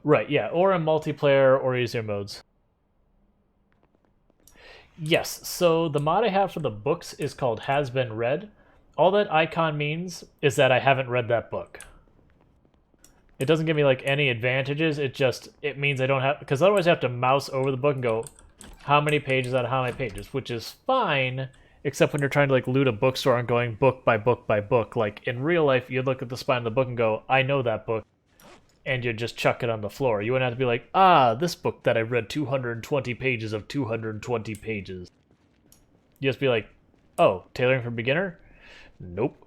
Right, yeah, or in multiplayer or easier modes. Yes, so the mod I have for the books is called Has Been Read. All that icon means is that I haven't read that book. It doesn't give me like any advantages, it means I don't have, because otherwise I have to mouse over the book and go, how many pages out of how many pages, which is fine, except when you're trying to like loot a bookstore and going book by book by book. Like in real life, you'd look at the spine of the book and go, I know that book, and you'd just chuck it on the floor. You wouldn't have to be like, ah, this book that I read 220 pages of 220 pages. You just be like, oh, tailoring for beginner? Nope.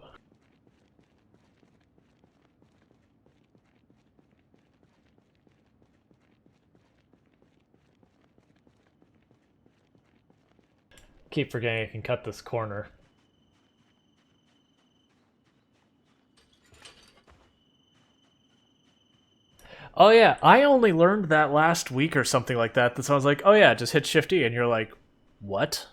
Keep forgetting I can cut this corner. Oh yeah, I only learned that last week or something like that. That sounds like, oh yeah, just hit Shift E, and you're like, what?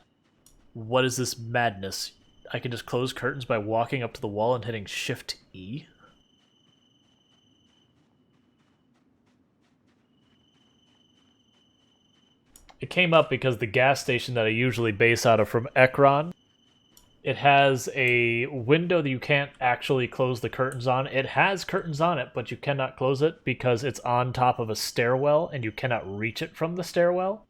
What is this madness? I can just close curtains by walking up to the wall and hitting Shift E? It came up because the gas station that I usually base out of from Ekron, it has a window that you can't actually close the curtains on. It has curtains on it, but you cannot close it because it's on top of a stairwell and you cannot reach it from the stairwell.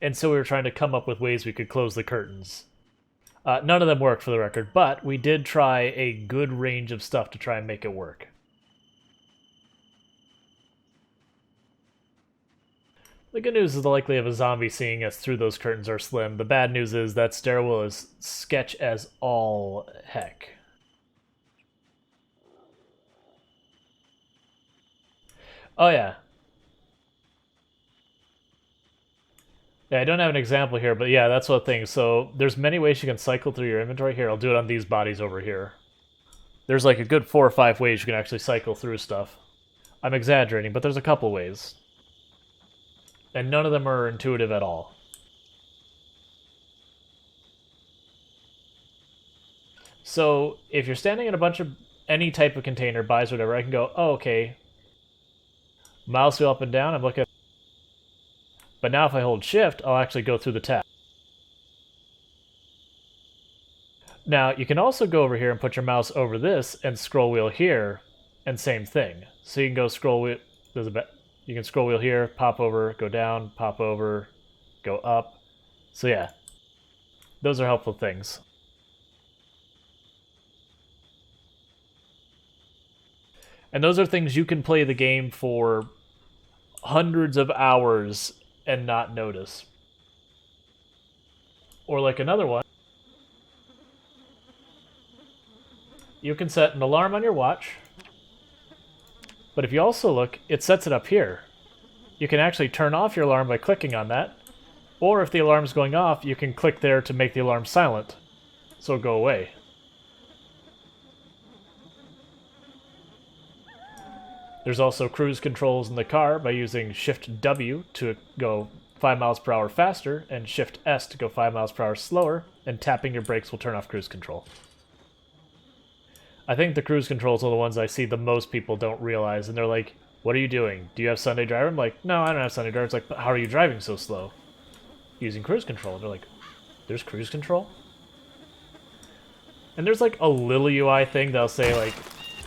And so we were trying to come up with ways we could close the curtains. None of them worked, for the record, but we did try a good range of stuff to try and make it work. The good news is the likelihood of a zombie seeing us through those curtains are slim. The bad news is that stairwell is sketch as all heck. Oh yeah. Yeah, I don't have an example here, but yeah, that's what thing. So there's many ways you can cycle through your inventory. Here, I'll do it on these bodies over here. There's like a good 4 or 5 ways you can actually cycle through stuff. I'm exaggerating, but there's a couple ways. And none of them are intuitive at all. So if you're standing in a bunch of any type of container, buys, whatever, I can go, oh, okay. Mouse wheel up and down, I'm looking at. But now if I hold shift, I'll actually go through the tab. Now, you can also go over here and put your mouse over this and scroll wheel here, and same thing. So you can go scroll wheel, you can scroll wheel here, pop over, go down, pop over, go up. So yeah, those are helpful things. And those are things you can play the game for hundreds of hours and not notice. Or like another one, you can set an alarm on your watch, but if you also look, it sets it up here. You can actually turn off your alarm by clicking on that, or if the alarm's going off, you can click there to make the alarm silent, so it'll go away. There's also cruise controls in the car by using Shift W to go 5 miles per hour faster, and Shift S to go 5 miles per hour slower, and tapping your brakes will turn off cruise control. I think the cruise controls are the ones I see the most people don't realize, and they're like, what are you doing? Do you have Sunday driver? I'm like, no, I don't have Sunday driver. It's like, but how are you driving so slow? Using cruise control. And they're like, there's cruise control? And there's like a little UI thing that'll say like,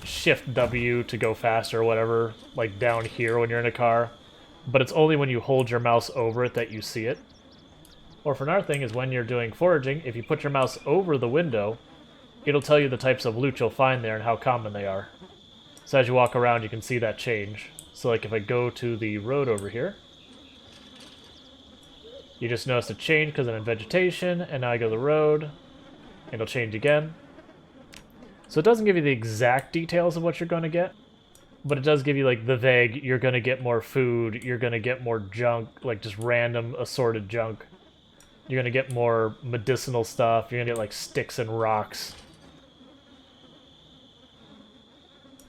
Shift W to go faster or whatever, like down here when you're in a car. But it's only when you hold your mouse over it that you see it. Or for another thing is when you're doing foraging, if you put your mouse over the window, it'll tell you the types of loot you'll find there and how common they are. So as you walk around, you can see that change. So like if I go to the road over here, you just notice a change because I'm in vegetation, and now I go to the road, and it'll change again. So it doesn't give you the exact details of what you're going to get, but it does give you like the vague, you're going to get more food, you're going to get more junk, like just random assorted junk. You're going to get more medicinal stuff, you're going to get like sticks and rocks.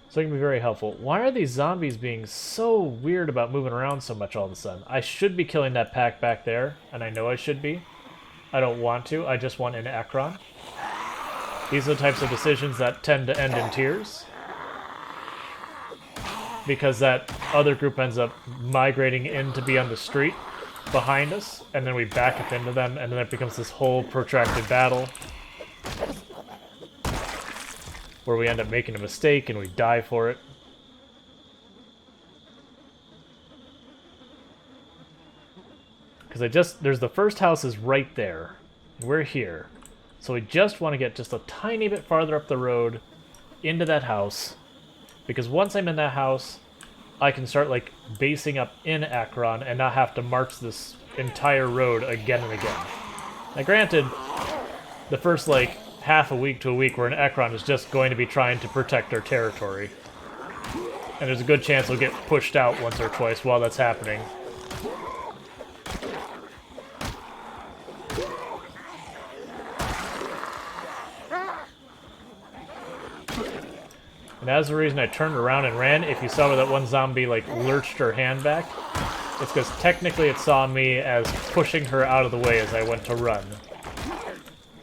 So it can be very helpful. Why are these zombies being so weird about moving around so much all of a sudden? I should be killing that pack back there, and I know I should be. I don't want to, I just want an Ekron. These are the types of decisions that tend to end in tears. because that other group ends up migrating in to be on the street behind us, and then we back up into them, and then it becomes this whole protracted battle where we end up making a mistake and we die for it. Because there's the first house is right there. We're here. So we just want to get just a tiny bit farther up the road into that house. Because once I'm in that house, I can start, like, basing up in Akron and not have to march this entire road again and again. Now, granted, the first, like, half a week to a week we're in Akron is just going to be trying to protect our territory. And there's a good chance we'll get pushed out once or twice while that's happening. And that's the reason I turned around and ran. If you saw where that one zombie, like, lurched her hand back, it's because technically it saw me as pushing her out of the way as I went to run.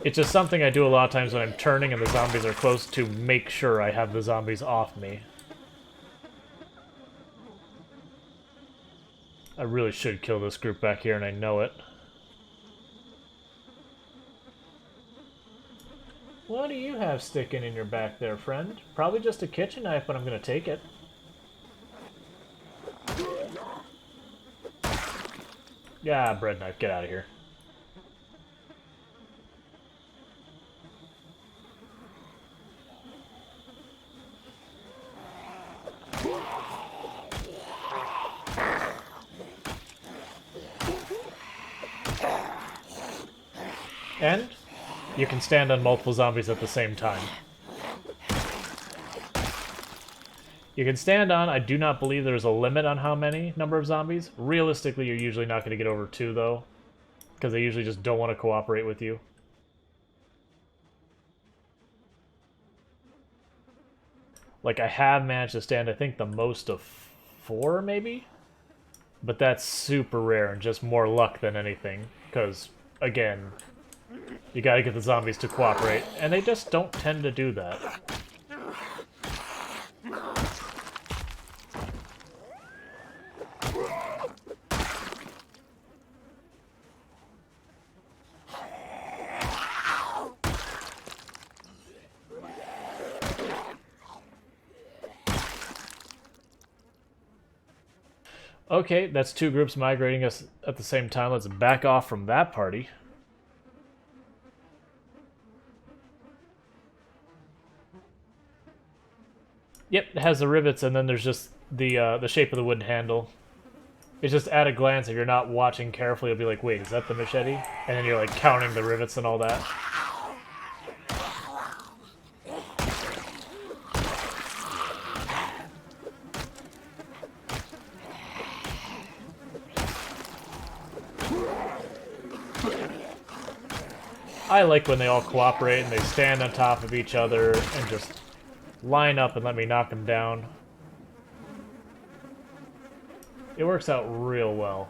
It's just something I do a lot of times when I'm turning and the zombies are close to make sure I have the zombies off me. I really should kill this group back here, and I know it. What do you have sticking in your back there, friend? Probably just a kitchen knife, but I'm gonna take it. Yeah, bread knife, get out of here. And you can stand on multiple zombies at the same time. You can stand on, I do not believe there's a limit on how many number of zombies. Realistically, you're usually not going to get over 2, though. Because they usually just don't want to cooperate with you. Like, I have managed to stand, I think, the most of 4, maybe? But that's super rare and just more luck than anything. Because, again, you gotta get the zombies to cooperate, and they just don't tend to do that. Okay, that's 2 groups migrating us at the same time. Let's back off from that party. Yep, it has the rivets, and then there's just the shape of the wooden handle. It's just at a glance, if you're not watching carefully, you'll be like, wait, is that the machete? And then you're like counting the rivets and all that. I like when they all cooperate and they stand on top of each other and just line up and let me knock them down. It works out real well.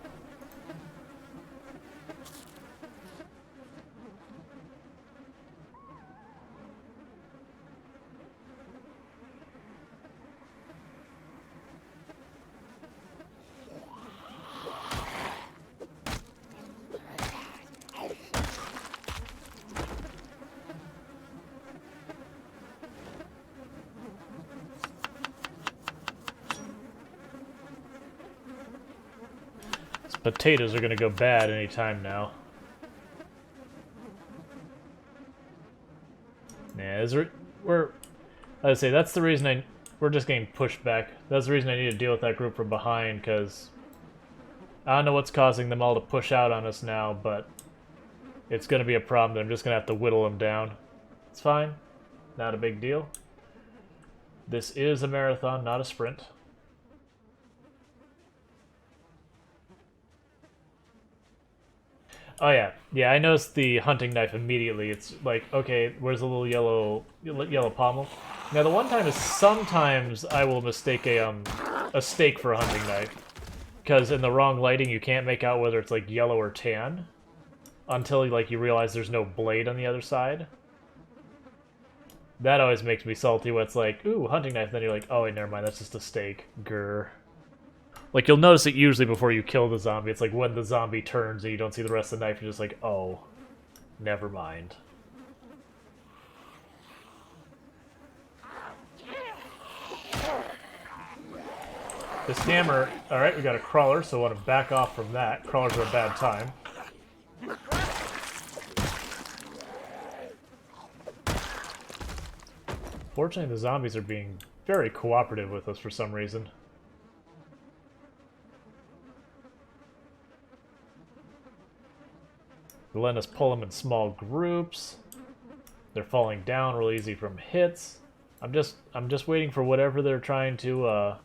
Potatoes are going to go bad anytime now. Yeah, I'd say that's the reason we're just getting pushed back. That's the reason I need to deal with that group from behind, because I don't know what's causing them all to push out on us now, but it's going to be a problem that I'm just going to have to whittle them down. It's fine. Not a big deal. This is a marathon, not a sprint. Oh yeah, yeah. I noticed the hunting knife immediately. It's like, okay, where's the little yellow pommel? Now the one time is sometimes I will mistake a stake for a hunting knife, because in the wrong lighting you can't make out whether it's like yellow or tan until like you realize there's no blade on the other side. That always makes me salty when it's like, ooh, hunting knife, then you're like, oh wait, never mind, that's just a steak. Grr. Like, you'll notice it usually before you kill the zombie. It's like when the zombie turns and you don't see the rest of the knife, you're just like, oh, never mind. This hammer... Alright, we got a crawler, so I want to back off from that. Crawlers are a bad time. Fortunately, the zombies are being very cooperative with us for some reason. They're letting us pull them in small groups. They're falling down real easy from hits. I'm just waiting for whatever they're trying to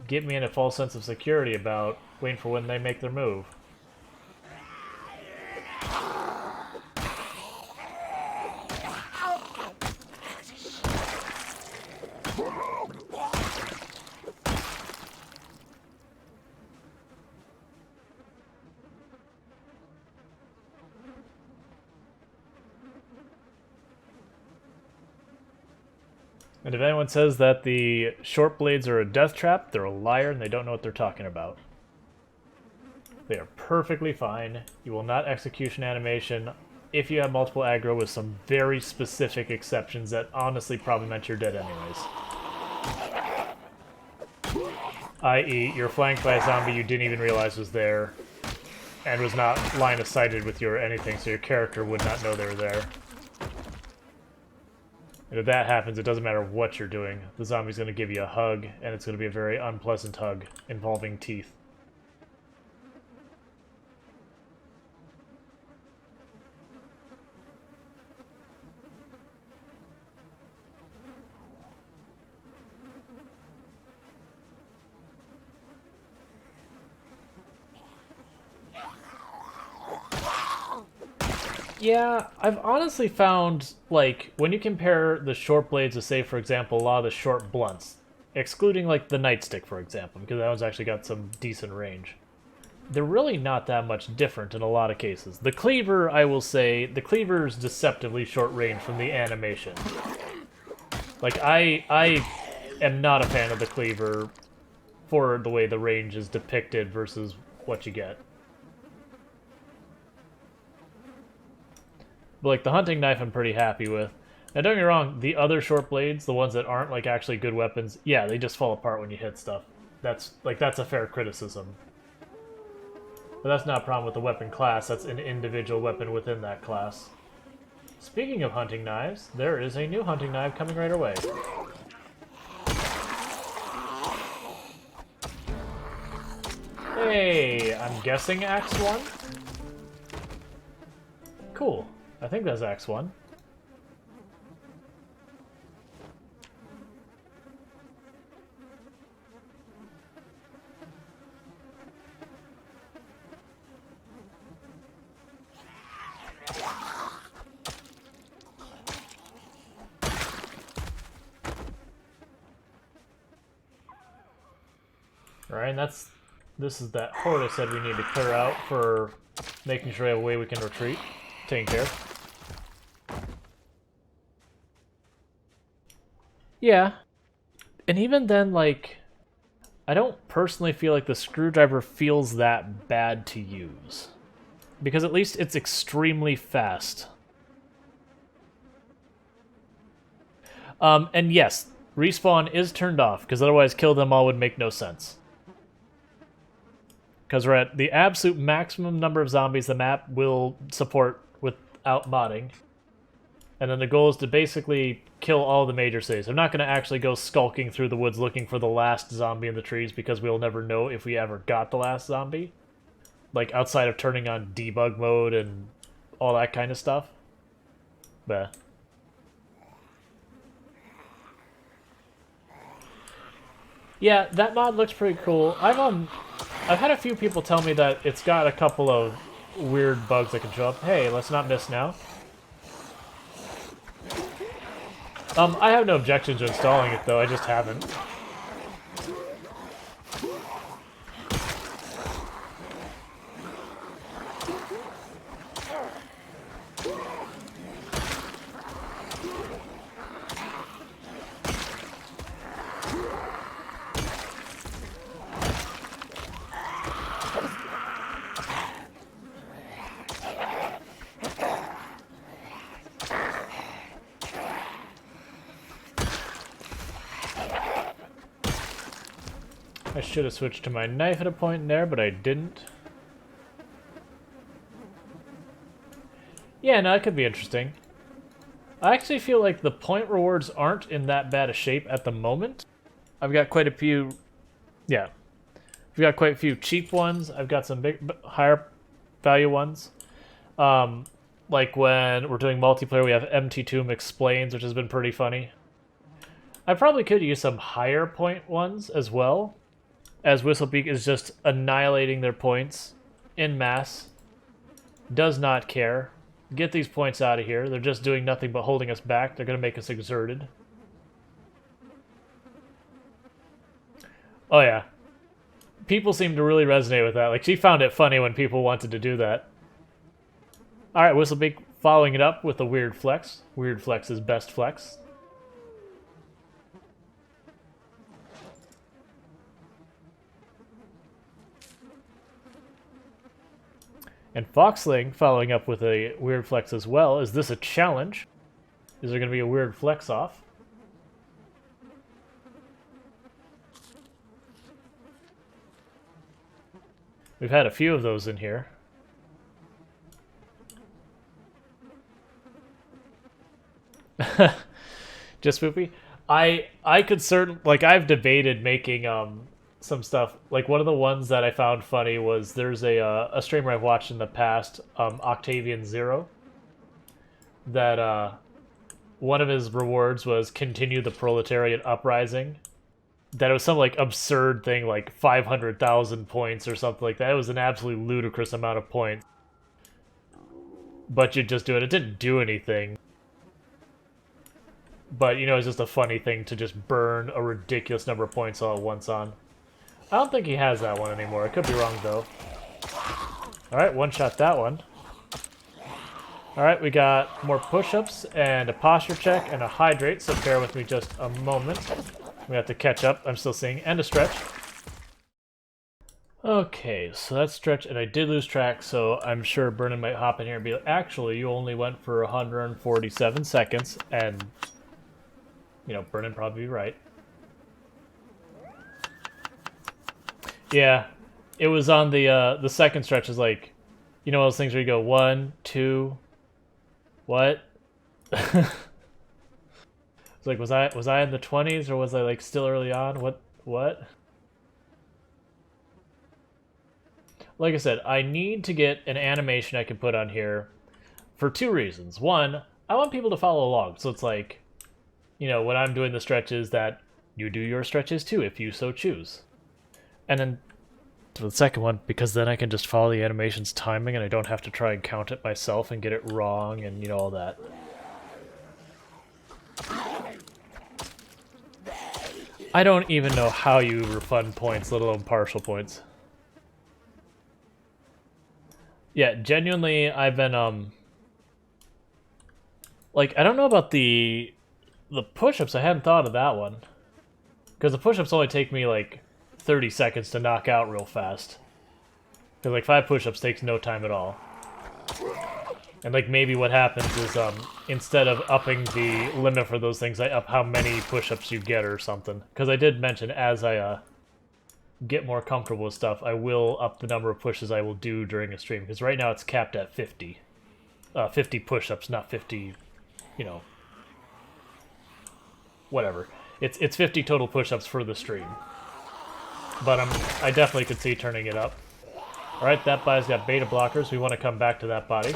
get me in a false sense of security about, waiting for when they make their move. And if anyone says that the short blades are a death trap, they're a liar and they don't know what they're talking about. They are perfectly fine. You will not execution animation if you have multiple aggro, with some very specific exceptions that honestly probably meant you're dead anyways. I.e., you're flanked by a zombie you didn't even realize was there, and was not line of sighted with you or anything, so your character would not know they were there. And if that happens, it doesn't matter what you're doing. The zombie's going to give you a hug, and it's going to be a very unpleasant hug involving teeth. Yeah, I've honestly found, like, when you compare the short blades to, say, for example, a lot of the short blunts, excluding, like, the nightstick, for example, because that one's actually got some decent range, they're really not that much different in a lot of cases. The cleaver, I will say, the cleaver is deceptively short range from the animation. Like, I am not a fan of the cleaver for the way the range is depicted versus what you get. But, like, the hunting knife I'm pretty happy with. Now, don't get me wrong, the other short blades, the ones that aren't, like, actually good weapons, yeah, they just fall apart when you hit stuff. That's a fair criticism. But that's not a problem with the weapon class, that's an individual weapon within that class. Speaking of hunting knives, there is a new hunting knife coming right away. Hey, I'm guessing Axe 1? Cool. I think that's Axe 1. Alright, and this is that horde I said we need to clear out for making sure we have a way we can retreat. Taking care. Yeah. And even then, like, I don't personally feel like the screwdriver feels that bad to use. Because at least it's extremely fast. And yes, respawn is turned off, because otherwise kill them all would make no sense. Because we're at the absolute maximum number of zombies the map will support without modding. And then the goal is to basically kill all the major cities. I'm not going to actually go skulking through the woods looking for the last zombie in the trees, because we'll never know if we ever got the last zombie. Like, outside of turning on debug mode and all that kind of stuff. But yeah, that mod looks pretty cool. I've had a few people tell me that it's got a couple of weird bugs that can show up. Hey, let's not miss now. I have no objection to installing it, though. I just haven't. I should have switched to my knife at a point there, but I didn't. Yeah, no, it could be interesting. I actually feel like the point rewards aren't in that bad a shape at the moment. I've got quite a few... Yeah. I've got quite a few cheap ones. I've got some big, higher value ones. Like when we're doing multiplayer, we have MT2 Explains, which has been pretty funny. I probably could use some higher point ones as well, as Whistlebeak is just annihilating their points en masse. Does not care. Get these points out of here. They're just doing nothing but holding us back. They're going to make us exerted. Oh yeah. People seem to really resonate with that. Like, she found it funny when people wanted to do that. Alright, Whistlebeak following it up with a weird flex. Weird flex is best flex. And Foxling following up with a weird flex as well. Is this a challenge? Is there going to be a weird flex off? We've had a few of those in here. Just Spoopy? I could certainly... Like, I've debated making some stuff. Like, one of the ones that I found funny was there's a streamer I've watched in the past, Octavian Zero, that one of his rewards was continue the proletariat uprising. That it was some, like, absurd thing, like 500,000 points or something like that. It was an absolutely ludicrous amount of points. But you just do it. It didn't do anything. But, you know, it's just a funny thing to just burn a ridiculous number of points all at once on. I don't think he has that one anymore. I could be wrong, though. Alright, one-shot that one. Alright, we got more push-ups and a posture check and a hydrate, so bear with me just a moment. We have to catch up. I'm still seeing. And a stretch. Okay, so that's stretch, and I did lose track, so I'm sure Brennan might hop in here and be like, actually, you only went for 147 seconds, and, you know, Brennan probably be right. Yeah, it was on the second stretch is like, you know those things where you go, 1, 2, what? It's like, was I in the 20s or was I like still early on? What? Like I said, I need to get an animation I can put on here for two reasons. One, I want people to follow along. So it's like, you know, when I'm doing the stretches that you do your stretches too, if you so choose. And then for the second one, because then I can just follow the animation's timing and I don't have to try and count it myself and get it wrong and, you know, all that. I don't even know how you refund points, let alone partial points. Yeah, genuinely, I've been, like, I don't know about the push-ups. I hadn't thought of that one. Because the push-ups only take me, like, 30 seconds to knock out real fast. Because, like, 5 push-ups takes no time at all. And, like, maybe what happens is, instead of upping the limit for those things, I up how many push-ups you get or something. Because I did mention, as I, get more comfortable with stuff, I will up the number of pushes I will do during a stream. Because right now it's capped at 50. 50 push-ups, not 50, you know, whatever. It's 50 total push-ups for the stream. But I definitely could see turning it up. Alright, that body's got beta blockers. We want to come back to that body.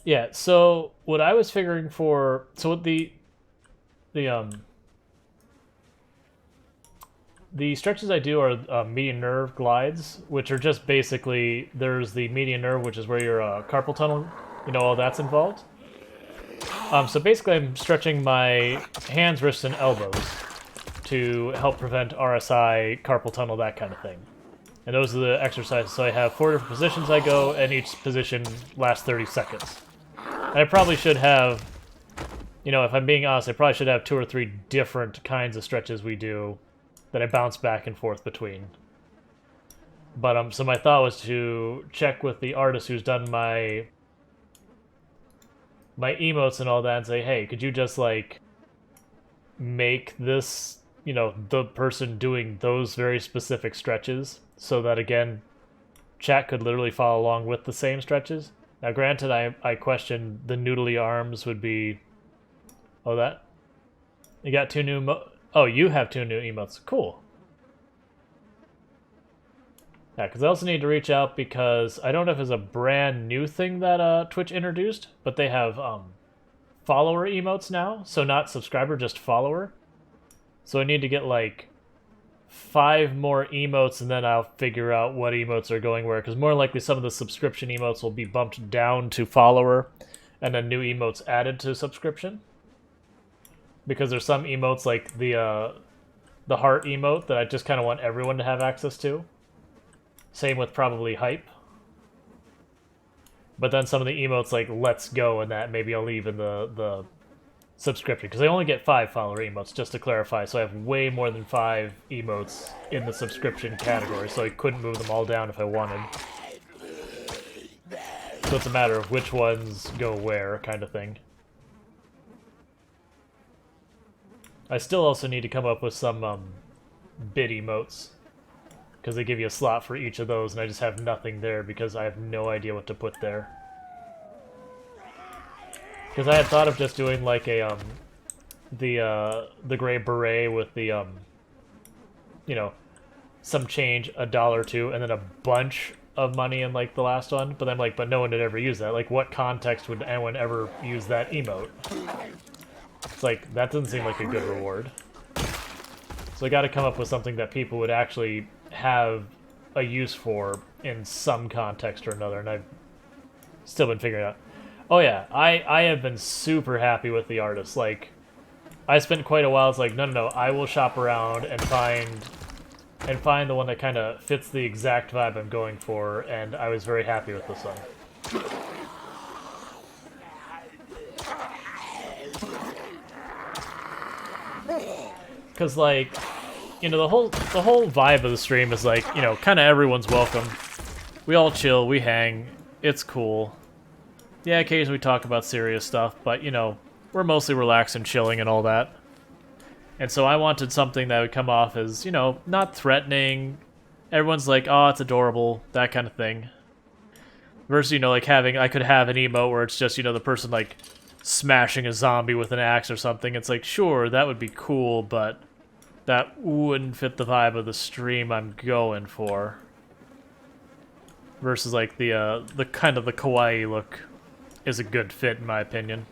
Yeah, so what I was figuring for... So the stretches I do are median nerve glides, which are just basically, there's the median nerve, which is where your carpal tunnel, you know, all that's involved. So basically I'm stretching my hands, wrists, and elbows to help prevent RSI, carpal tunnel, that kind of thing. And those are the exercises. So I have 4 different positions I go, and each position lasts 30 seconds. And I probably should have, you know, if I'm being honest, I probably should have 2 or 3 different kinds of stretches we do. that I bounce back and forth between. But so my thought was to check with the artist who's done my emotes and all that and say, hey, could you just like make this, you know, the person doing those very specific stretches so that again chat could literally follow along with the same stretches. Now granted, I questioned the noodly arms would be... Oh, that? You got two new oh, you have two new emotes. Cool. Yeah, because I also need to reach out because I don't know if it's a brand new thing that Twitch introduced, but they have follower emotes now. So not subscriber, just follower. So I need to get like 5 more emotes and then I'll figure out what emotes are going where. Because more likely some of the subscription emotes will be bumped down to follower and then new emotes added to subscription. Because there's some emotes like the heart emote that I just kind of want everyone to have access to. Same with probably hype. But then some of the emotes like let's go and that maybe I'll leave in the subscription. Because I only get 5 follower emotes, just to clarify. So I have way more than 5 emotes in the subscription category. So I couldn't move them all down if I wanted. So it's a matter of which ones go where kind of thing. I still also need to come up with some bid emotes. Because they give you a slot for each of those, and I just have nothing there because I have no idea what to put there. Because I had thought of just doing like a the gray beret with the you know, some change, $1 or $2, and then a bunch of money in like the last one. But I'm like, but no one would ever use that. Like, what context would anyone ever use that emote? It's like that doesn't seem like a good reward. So I got to come up with something that people would actually have a use for in some context or another, and I've still been figuring it out. Oh yeah, I have been super happy with the artist. Like, I spent quite a while. It's like, no, I will shop around and find the one that kind of fits the exact vibe I'm going for, and I was very happy with this one. Because like, you know, the whole vibe of the stream is like, you know, kind of everyone's welcome. We all chill, we hang, it's cool. Yeah, occasionally we talk about serious stuff, but, you know, we're mostly relaxed and chilling and all that. And so I wanted something that would come off as, you know, not threatening. Everyone's like, oh, it's adorable, that kind of thing. Versus, you know, like I could have an emote where it's just, you know, the person, like, smashing a zombie with an axe or something. It's like, sure, that would be cool, but that wouldn't fit the vibe of the stream I'm going for. Versus like the kind of the kawaii look is a good fit in my opinion.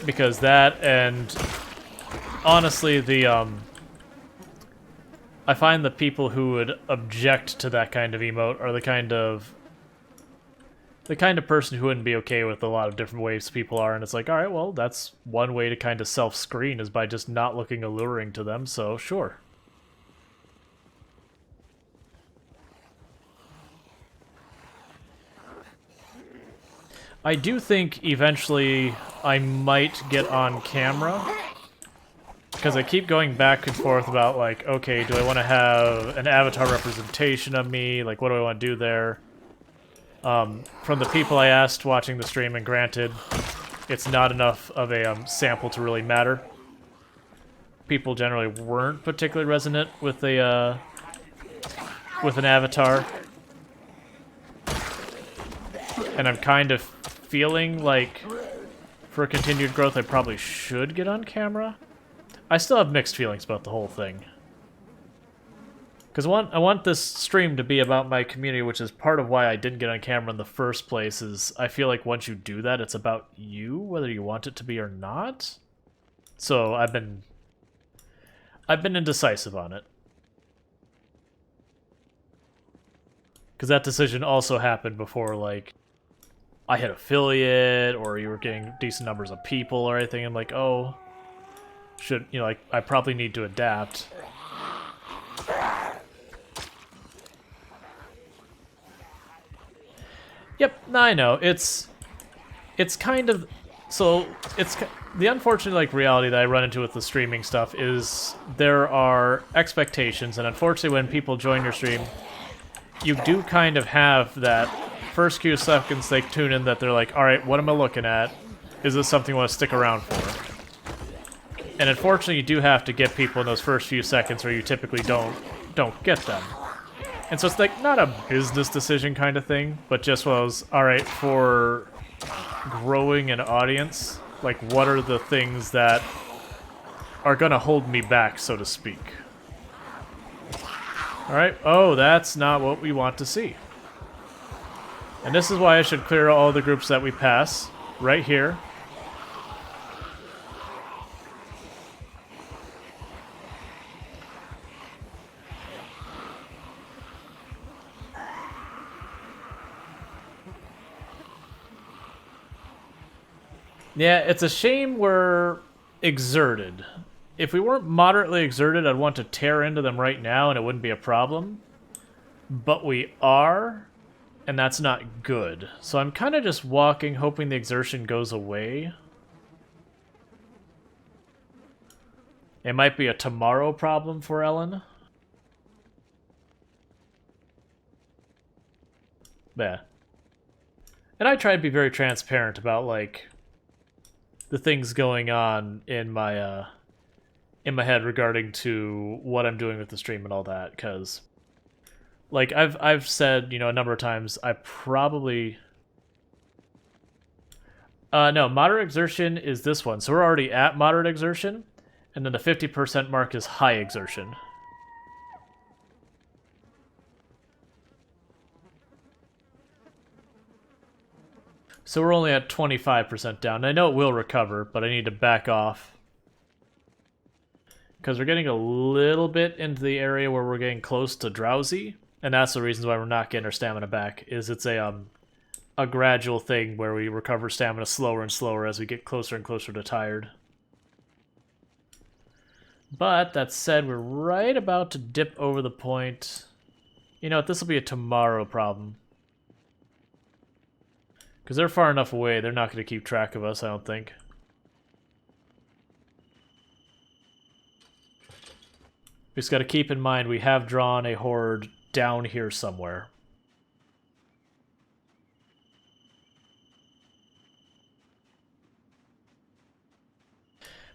Because that and honestly I find the people who would object to that kind of emote are the kind of person who wouldn't be okay with a lot of different ways people are, and it's like, alright, well, that's one way to kind of self-screen is by just not looking alluring to them, so sure. I do think eventually I might get on camera. Because I keep going back and forth about, like, okay, do I want to have an avatar representation of me? Like, what do I want to do there? From the people I asked watching the stream, and granted, it's not enough of a sample to really matter. People generally weren't particularly resonant with a with an avatar. And I'm kind of feeling like, for continued growth, I probably should get on camera. I still have mixed feelings about the whole thing. Because I want this stream to be about my community, which is part of why I didn't get on camera in the first place, is I feel like once you do that, it's about you, whether you want it to be or not. So I've been indecisive on it. Because that decision also happened before, like, I hit affiliate, or you were getting decent numbers of people or anything. I'm like, oh... should, you know, like, I probably need to adapt. Yep, no, I know. It's it's kind of... So, it's... The unfortunate, like, reality that I run into with the streaming stuff is there are expectations, and unfortunately when people join your stream, you do kind of have that first few seconds they tune in that they're like, alright, what am I looking at? Is this something I want to stick around for? And unfortunately you do have to get people in those first few seconds where you typically don't get them. And so it's like, not a business decision kind of thing, but just was, alright, for growing an audience, like, what are the things that are gonna hold me back, so to speak? Alright, oh, that's not what we want to see. And this is why I should clear all the groups that we pass, right here. Yeah, it's a shame we're exerted. If we weren't moderately exerted, I'd want to tear into them right now and it wouldn't be a problem. But we are, and that's not good. So I'm kind of just walking, hoping the exertion goes away. It might be a tomorrow problem for Ellen. Yeah. And I try to be very transparent about, like, the things going on in my head regarding to what I'm doing with the stream and all that, because, like, I've said, you know, a number of times, I probably... no, moderate exertion is this one. So we're already at moderate exertion, and then the 50% mark is high exertion. So we're only at 25% down. I know it will recover, but I need to back off. Because we're getting a little bit into the area where we're getting close to drowsy. And that's the reason why we're not getting our stamina back, is it's a gradual thing where we recover stamina slower and slower as we get closer and closer to tired. But, that said, we're right about to dip over the point. You know what, this will be a tomorrow problem. Because they're far enough away, they're not going to keep track of us, I don't think. We just got to keep in mind we have drawn a horde down here somewhere.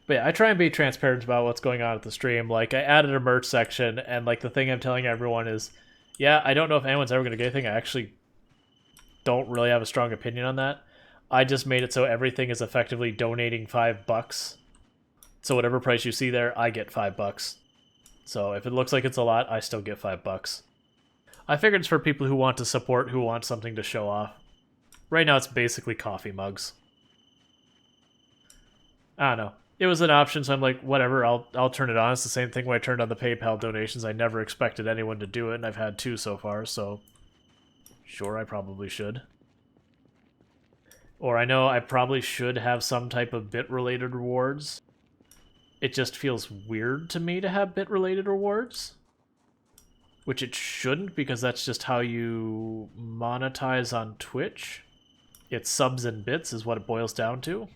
But yeah, I try and be transparent about what's going on at the stream. Like, I added a merch section, and like the thing I'm telling everyone is, yeah, I don't know if anyone's ever going to get anything. I actually don't really have a strong opinion on that. I just made it so everything is effectively donating $5. So whatever price you see there, I get $5. So if it looks like it's a lot, I still get $5. I figured it's for people who want to support, who want something to show off. Right now it's basically coffee mugs. I don't know. It was an option, so I'm like, whatever, I'll turn it on. It's the same thing when I turned on the PayPal donations. I never expected anyone to do it, and I've had 2 so far, so sure, I probably should. Or I know I probably should have some type of bit-related rewards. It just feels weird to me to have bit-related rewards. Which it shouldn't, because that's just how you monetize on Twitch. It's subs and bits is what it boils down to.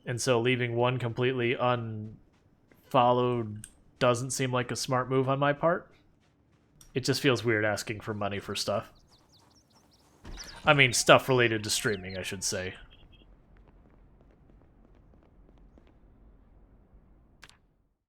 And so leaving one completely unfollowed doesn't seem like a smart move on my part. It just feels weird asking for money for stuff. I mean, stuff related to streaming, I should say.